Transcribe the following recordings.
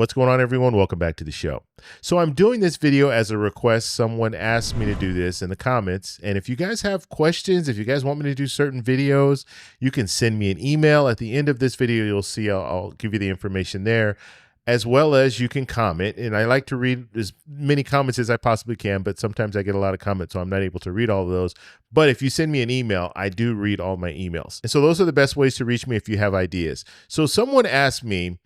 What's going on, everyone? Welcome back to the show. So I'm doing this video as a request. Someone asked me to do this in the comments. And if you guys have questions, if you guys want me to do certain videos, you can send me an email. At the end of this video, you'll see I'll give you the information there, as well as you can comment. And I like to read as many comments as I possibly can, but sometimes I get a lot of comments, so I'm not able to read all of those. But if you send me an email, I do read all my emails. And so those are the best ways to reach me if you have ideas. So someone asked me,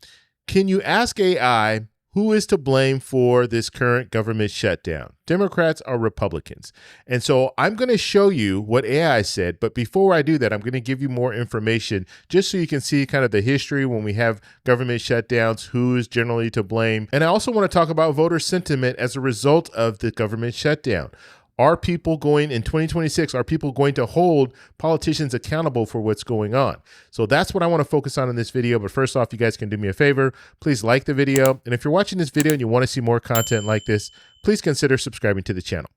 can you ask AI who is to blame for this current government shutdown, Democrats or Republicans? And so I'm going to show you what AI said. But before I do that, I'm going to give you more information just so you can see kind of the history when we have government shutdowns, who is generally to blame. And I also want to talk about voter sentiment as a result of the government shutdown. Are people going in 2026, are people going to hold politicians accountable for what's going on? So that's what I want to focus on in this video. But first off, you guys can do me a favor. Please like the video. And if you're watching this video and you want to see more content like this, please consider subscribing to the channel.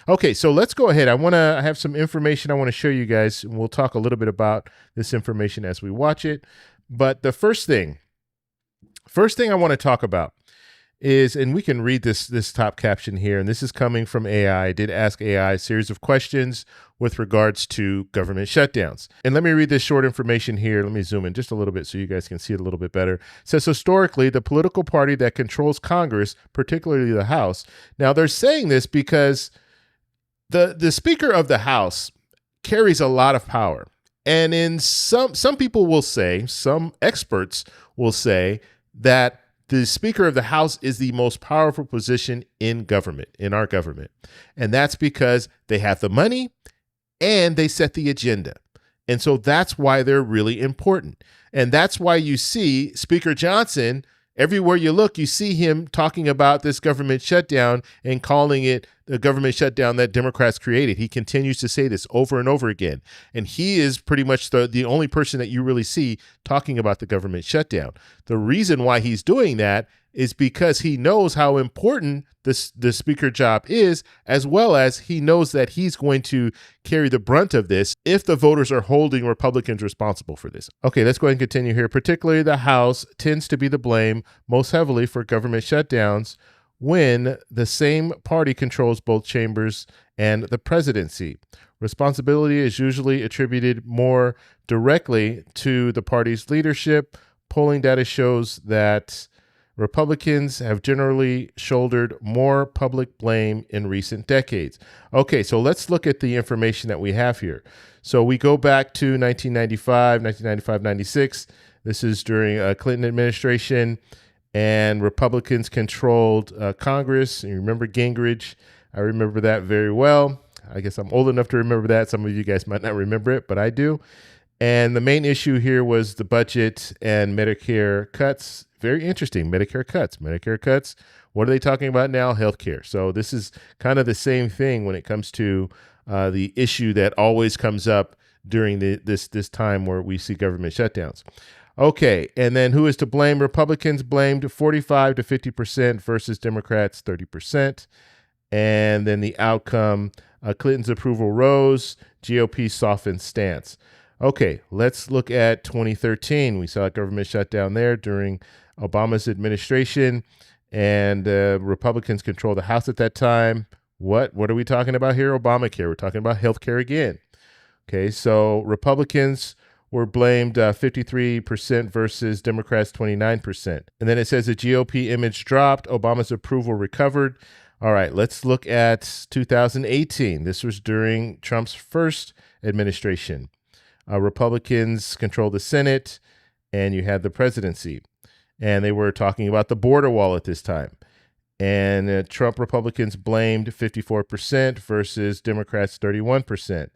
Okay, so let's go ahead. I have some information I want to show you guys, and we'll talk a little bit about this information as we watch it. But the first thing I want to talk about is, and we can read this top caption here, and this is coming from AI. I did ask AI a series of questions with regards to government shutdowns. And let me read this short information here. Let me zoom in just a little bit so you guys can see it a little bit better. It says, historically, the political party that controls Congress, particularly the House. Now, they're saying this because the Speaker of the House carries a lot of power. And in some people will say, some experts will say that the Speaker of the House is the most powerful position in government, in our government. And that's because they have the money and they set the agenda. And so that's why they're really important. And that's why you see Speaker Johnson, everywhere you look, you see him talking about this government shutdown and calling it the government shutdown that Democrats created. He continues to say this over and over again. And he is pretty much the only person that you really see talking about the government shutdown. The reason why he's doing that is because he knows how important the speaker job is, as well as he knows that he's going to carry the brunt of this if the voters are holding Republicans responsible for this. Okay, let's go ahead and continue here. Particularly the House tends to be the blame most heavily for government shutdowns when the same party controls both chambers and the presidency. Responsibility is usually attributed more directly to the party's leadership. Polling data shows that Republicans have generally shouldered more public blame in recent decades. Okay, so let's look at the information that we have here. So we go back to 1995, 96. This is during a Clinton administration, and Republicans controlled Congress. And you remember Gingrich? I remember that very well. I guess I'm old enough to remember that. Some of you guys might not remember it, but I do. And the main issue here was the budget and Medicare cuts. Very interesting. Medicare cuts. What are they talking about now? Healthcare. So this is kind of the same thing when it comes to the issue that always comes up during this time where we see government shutdowns. Okay, and then who is to blame? Republicans blamed 45 to 50% versus Democrats 30%. And then the outcome, Clinton's approval rose, GOP softened stance. Okay, let's look at 2013. We saw a government shutdown there during Obama's administration, and Republicans controlled the House at that time. What are we talking about here? Obamacare. We're talking about healthcare again. Okay, so Republicans were blamed 53% versus Democrats 29%. And then it says the GOP image dropped, Obama's approval recovered. All right, let's look at 2018. This was during Trump's first administration. Republicans controlled the Senate, and you had the presidency. And they were talking about the border wall at this time. And Trump Republicans blamed 54% versus Democrats 31%.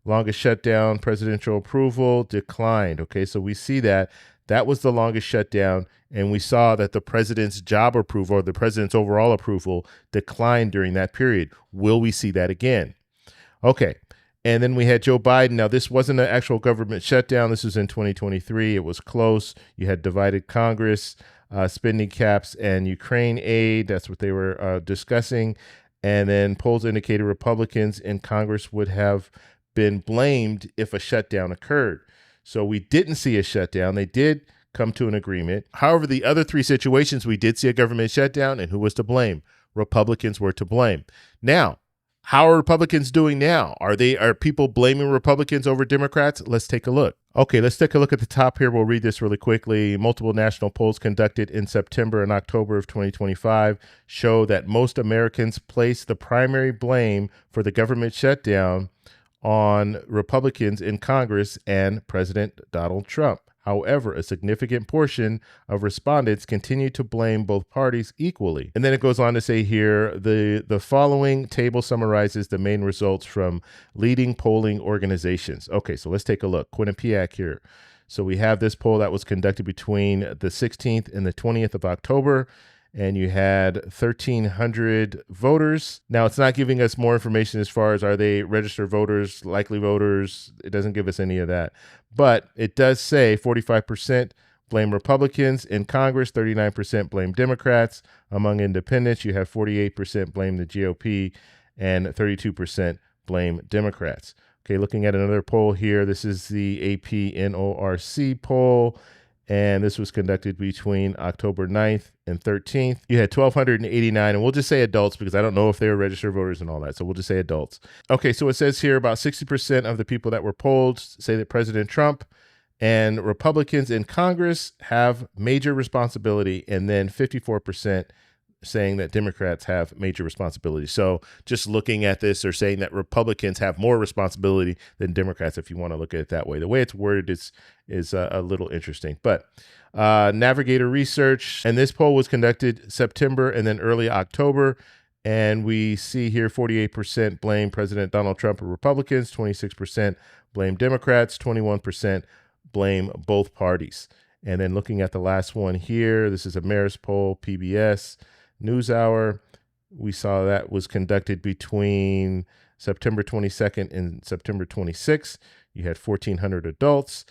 Longest shutdown, presidential approval declined. Okay, so we see that was the longest shutdown, and we saw that the president's job approval, or the president's overall approval, declined during that period. Will we see that again? Okay, and then we had Joe Biden. Now, this wasn't an actual government shutdown. This was in 2023. It was close. You had divided Congress, spending caps, and Ukraine aid. That's what they were discussing. And then polls indicated Republicans in Congress would have been blamed if a shutdown occurred. So we didn't see a shutdown. They did come to an agreement. However, the other three situations, we did see a government shutdown, and who was to blame? Republicans were to blame. Now, how are Republicans doing now? Are people blaming Republicans over Democrats? Let's take a look. Okay, let's take a look at the top here. We'll read this really quickly. Multiple national polls conducted in September and October of 2025 show that most Americans place the primary blame for the government shutdown on Republicans in Congress and President Donald Trump. However, a significant portion of respondents continue to blame both parties equally. And then it goes on to say here, the following table summarizes the main results from leading polling organizations. Okay, so let's take a look. Quinnipiac here. So we have this poll that was conducted between the 16th and the 20th of October. And you had 1,300 voters. Now, it's not giving us more information as far as are they registered voters, likely voters. It doesn't give us any of that. But it does say 45% blame Republicans in Congress, 39% blame Democrats. Among independents, you have 48% blame the GOP and 32% blame Democrats. Okay, looking at another poll here. This is the AP NORC poll. And this was conducted between October 9th and 13th. You had 1,289, and we'll just say adults because I don't know if they were registered voters and all that. So we'll just say adults. Okay, so it says here about 60% of the people that were polled say that President Trump and Republicans in Congress have major responsibility, and then 54% saying that Democrats have major responsibility. So just looking at this, they're saying that Republicans have more responsibility than Democrats, if you want to look at it that way. The way it's worded is a little interesting. But Navigator Research, and this poll was conducted September and then early October. And we see here 48% blame President Donald Trump and Republicans, 26% blame Democrats, 21% blame both parties. And then looking at the last one here, this is a Marist poll, PBS NewsHour. We saw that was conducted between September 22nd and September 26th. You had 1,400 adults,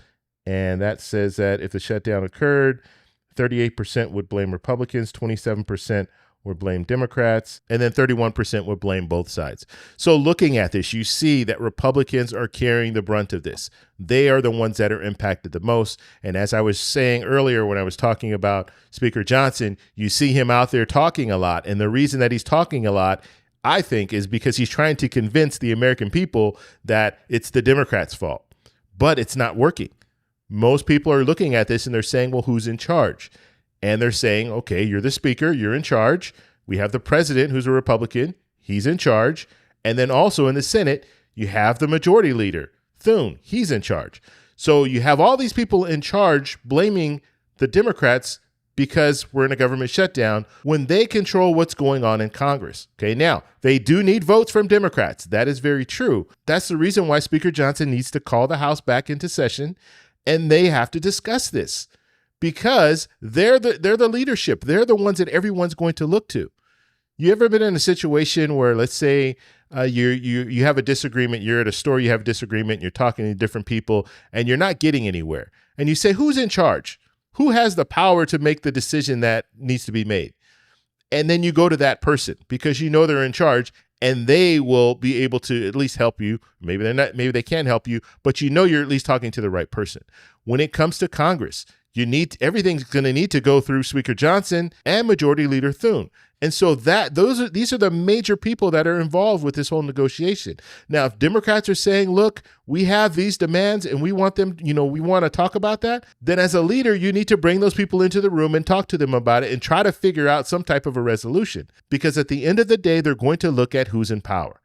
and that says that if the shutdown occurred, 38% would blame Republicans, 27% would blame Democrats, and then 31% would blame both sides. So looking at this, you see that Republicans are carrying the brunt of this. They are the ones that are impacted the most. And as I was saying earlier when I was talking about Speaker Johnson, you see him out there talking a lot. And the reason that he's talking a lot, I think, is because he's trying to convince the American people that it's the Democrats' fault. But it's not working. Most people are looking at this and they're saying, well, who's in charge? And they're saying, okay, you're the speaker, you're in charge. We have the president who's a Republican, he's in charge. And then also in the Senate, you have the majority leader, Thune, he's in charge. So you have all these people in charge blaming the Democrats because we're in a government shutdown when they control what's going on in Congress. Okay, now they do need votes from Democrats. That is very true. That's the reason why Speaker Johnson needs to call the House back into session and they have to discuss this. Because they're the leadership. They're the ones that everyone's going to look to. You ever been in a situation where, let's say, you have a disagreement, you're at a store, you have a disagreement, you're talking to different people, and you're not getting anywhere. And you say, who's in charge? Who has the power to make the decision that needs to be made? And then you go to that person because you know they're in charge and they will be able to at least help you. Maybe they're not, maybe they can't help you, but you know you're at least talking to the right person. When it comes to Congress, everything's going to need to go through Speaker Johnson and Majority Leader Thune. And so these are the major people that are involved with this whole negotiation. Now, if Democrats are saying, look, we have these demands and we want them, we want to talk about that, then as a leader, you need to bring those people into the room and talk to them about it and try to figure out some type of a resolution. Because at the end of the day, they're going to look at who's in power.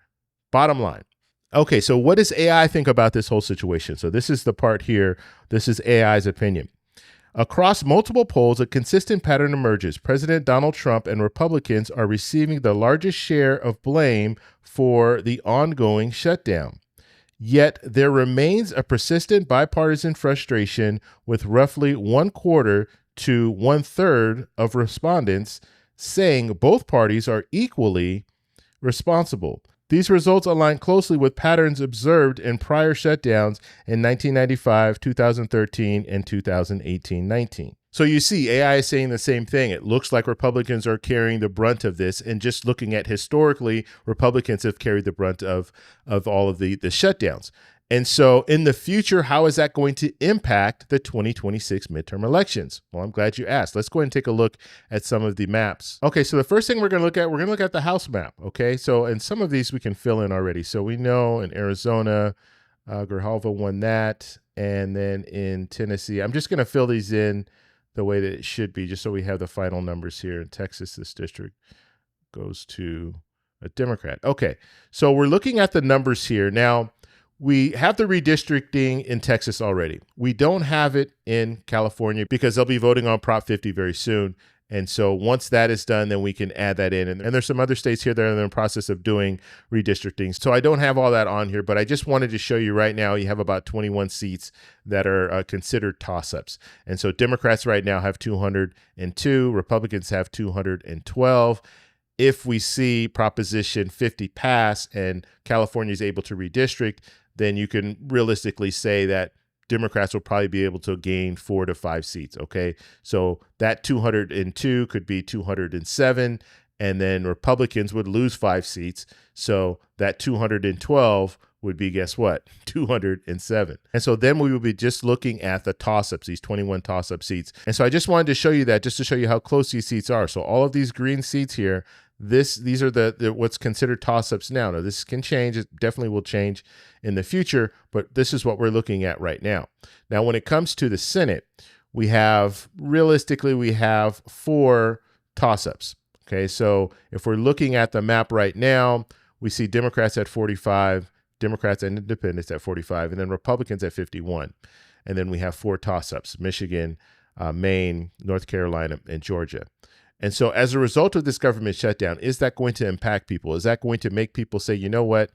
Bottom line. Okay, so what does AI think about this whole situation? So this is the part here. This is AI's opinion. Across multiple polls, a consistent pattern emerges. President Donald Trump and Republicans are receiving the largest share of blame for the ongoing shutdown. Yet there remains a persistent bipartisan frustration with roughly 1/4 to 1/3 of respondents saying both parties are equally responsible. These results align closely with patterns observed in prior shutdowns in 1995, 2013, and 2018-19. So you see, AI is saying the same thing. It looks like Republicans are carrying the brunt of this. And just looking at historically, Republicans have carried the brunt of all of the shutdowns. And so in the future, how is that going to impact the 2026 midterm elections? Well, I'm glad you asked. Let's go ahead and take a look at some of the maps. Okay, so the first thing we're going to look at the House map. Okay, so and some of these we can fill in already. So we know in Arizona, Grijalva won that. And then in Tennessee, I'm just going to fill these in the way that it should be, just so we have the final numbers here. In Texas, this district goes to a Democrat. Okay, so we're looking at the numbers here. Now, we have the redistricting in Texas already. We don't have it in California because they'll be voting on Prop 50 very soon. And so once that is done, then we can add that in. And there's some other states here that are in the process of doing redistricting. So I don't have all that on here, but I just wanted to show you right now, you have about 21 seats that are considered toss-ups. And so Democrats right now have 202, Republicans have 212. If we see Proposition 50 pass and California is able to redistrict, then you can realistically say that Democrats will probably be able to gain 4 to 5 seats, okay? So that 202 could be 207, and then Republicans would lose 5 seats. So that 212 would be, guess what? 207. And so then we will be just looking at the toss-ups, these 21 toss-up seats. And so I just wanted to show you that, just to show you how close these seats are. So all of these green seats here, these are the what's considered toss-ups now. Now, this can change. It definitely will change in the future, but this is what we're looking at right now. Now, when it comes to the Senate, we have 4 toss-ups. Okay, so if we're looking at the map right now, we see Democrats at 45, Democrats and Independents at 45, and then Republicans at 51. And then we have 4 toss-ups: Michigan, Maine, North Carolina, and Georgia. And so as a result of this government shutdown, is that going to impact people? Is that going to make people say, you know what,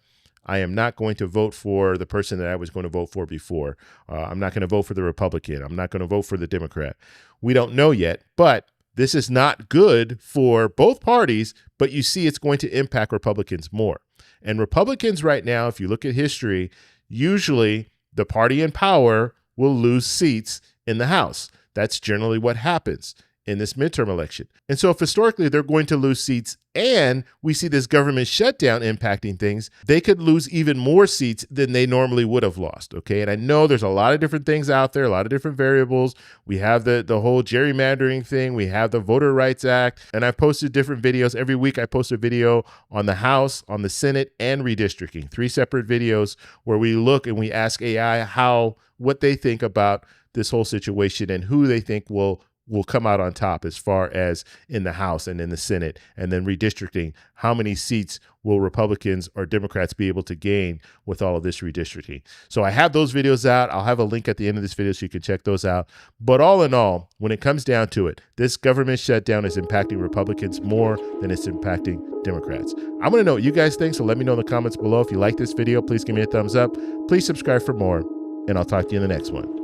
I am not going to vote for the person that I was going to vote for before. I'm not going to vote for the Republican. I'm not going to vote for the Democrat. We don't know yet, but this is not good for both parties, but you see it's going to impact Republicans more. And Republicans right now, if you look at history, usually the party in power will lose seats in the House. That's generally what happens in this midterm election. And so if historically they're going to lose seats and we see this government shutdown impacting things, they could lose even more seats than they normally would have lost. Okay. And I know there's a lot of different things out there, a lot of different variables. We have the whole gerrymandering thing. We have the Voter Rights Act. And I've posted different videos. Every week I post a video on the House, on the Senate, and redistricting. 3 separate videos where we look and we ask AI what they think about this whole situation and who they think will come out on top as far as in the House and in the Senate, and then redistricting. How many seats will Republicans or Democrats be able to gain with all of this redistricting? So I have those videos out. I'll have a link at the end of this video so you can check those out. But all in all, when it comes down to it, this government shutdown is impacting Republicans more than it's impacting Democrats. I'm going to know what you guys think, so let me know in the comments below. If you like this video, please give me a thumbs up. Please subscribe for more, and I'll talk to you in the next one.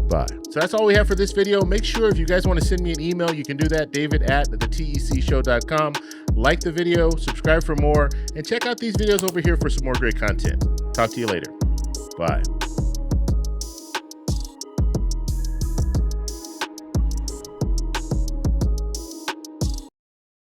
Bye. So that's all we have for this video. Make sure if you guys want to send me an email, you can do that, david@thetecshow.com. Like the video, subscribe for more, and check out these videos over here for some more great content. Talk to you later. Bye.